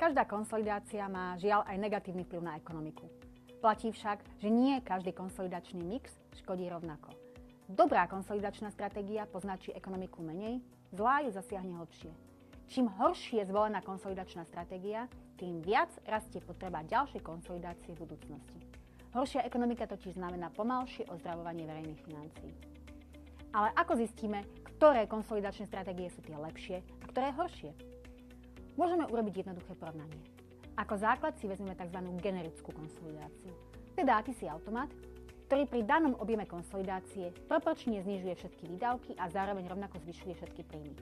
Každá konsolidácia má žiaľ aj negatívny vplyv na ekonomiku. Platí však, že nie každý konsolidačný mix škodí rovnako. Dobrá konsolidačná stratégia poznačí ekonomiku menej, zlá ju zasiahne hlbšie. Čím horšie je zvolená konsolidačná stratégia, tým viac rastie potreba ďalšej konsolidácie v budúcnosti. Horšia ekonomika totiž znamená pomalšie ozdravovanie verejných financií. Ale ako zistíme, ktoré konsolidačné stratégie sú tie lepšie a ktoré horšie? Môžeme urobiť jednoduché porovnanie. Ako základ si vezmeme tzv. Generickú konsolidáciu. Teda akýsi automat, ktorý pri danom objeme konsolidácie proporčne znižuje všetky výdavky a zároveň rovnako zvyšuje všetky príjmy.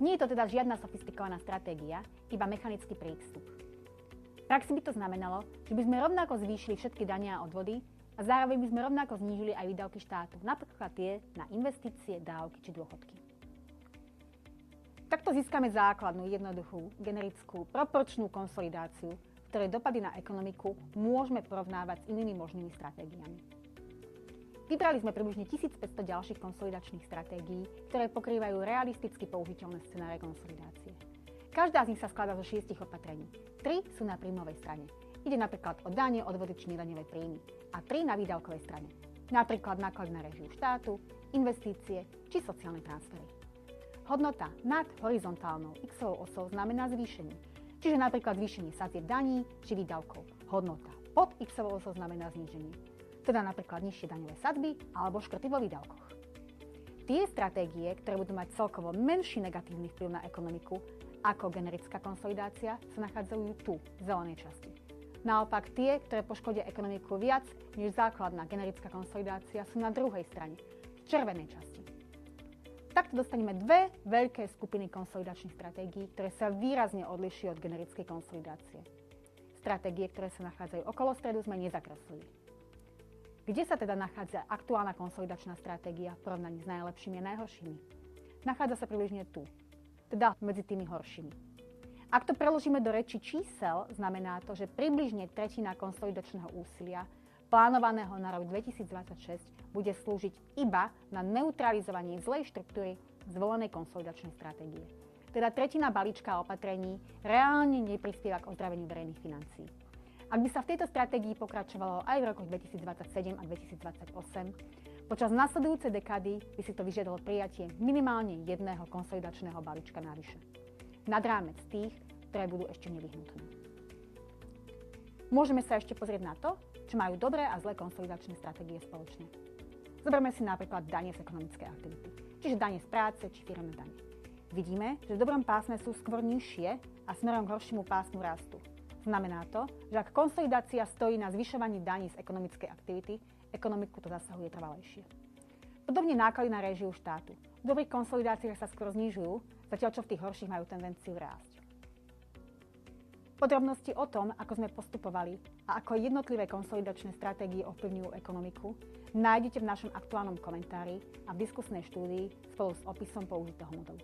Nie je to teda žiadna sofistikovaná stratégia, iba mechanický prístup. V praxi by to znamenalo, že by sme rovnako zvýšili všetky dania a odvody a zároveň by sme rovnako znížili aj výdavky štátu, napríklad tie na investície, dávky či dôchodky. Takto získame základnú, jednoduchú, generickú, proporčnú konsolidáciu, v ktorej dopady na ekonomiku môžeme porovnávať s inými možnými stratégiami. Vybrali sme približne 1500 ďalších konsolidačných stratégií, ktoré pokrývajú realisticky použiteľné scenáre konsolidácie. Každá z nich sa skladá zo 6 opatrení. 3 sú na príjmovej strane. Ide napríklad o dane, odvody či nedaňové príjmy. A 3 na výdavkovej strane. Napríklad náklady na réžiu štátu, investície či sociálne transfery. Hodnota nad horizontálnou x-ovou osou znamená zvýšenie, čiže napríklad zvýšenie sadzieb daní či výdavkov. Hodnota pod x-ovou osou znamená zníženie, teda napríklad nižšie daňové sadzby alebo škrty vo výdavkoch. Tie stratégie, ktoré budú mať celkovo menší negatívny vplyv na ekonomiku ako generická konsolidácia, sa nachádzajú tu, v zelenej časti. Naopak tie, ktoré poškodia ekonomiku viac než základná generická konsolidácia, sú na druhej strane, v červenej časti. Takto dostaneme dve veľké skupiny konsolidačných stratégií, ktoré sa výrazne odlišujú od generickej konsolidácie. Stratégie, ktoré sa nachádzajú okolo stredu, sme nezakreslili. Kde sa teda nachádza aktuálna konsolidačná stratégia v porovnaní s najlepšími a najhoršími? Nachádza sa približne tu, teda medzi tými horšími. Ak to preložíme do reči čísel, znamená to, že približne tretina konsolidačného úsilia plánovaného na rok 2026 bude slúžiť iba na neutralizovanie zlej štruktúry zvolenej konsolidačnej stratégie. Teda tretina balíčka opatrení reálne neprispieva k ozdraveniu verejných financií. Ak by sa v tejto stratégii pokračovalo aj v rokoch 2027 a 2028, počas nasledujúcej dekády by si to vyžiadalo prijatie minimálne jedného konsolidačného balíčka navyše. Nad rámec tých, ktoré budú ešte nevyhnutné. Môžeme sa ešte pozrieť na to, čo majú dobré a zlé konsolidačné stratégie spoločne. Zoberme si napríklad dane z ekonomickej aktivity, čiže dane z práce či firemné dane. Vidíme, že v dobrom pásme sú skôr nižšie a smerom k horšiemu pásmu rastu. Znamená to, že ak konsolidácia stojí na zvyšovaní daní z ekonomickej aktivity, ekonomiku to zasahuje trvalejšie. Podobne náklady na réžiu štátu. V dobrých konsolidáciách sa skôr znižujú, zatiaľ čo v tých horších majú tendenciu rásť. Podrobnosti o tom, ako sme postupovali a ako jednotlivé konsolidačné stratégie ovplyvňujú ekonomiku, nájdete v našom aktuálnom komentári a v diskusnej štúdii spolu s opisom použitého modelu.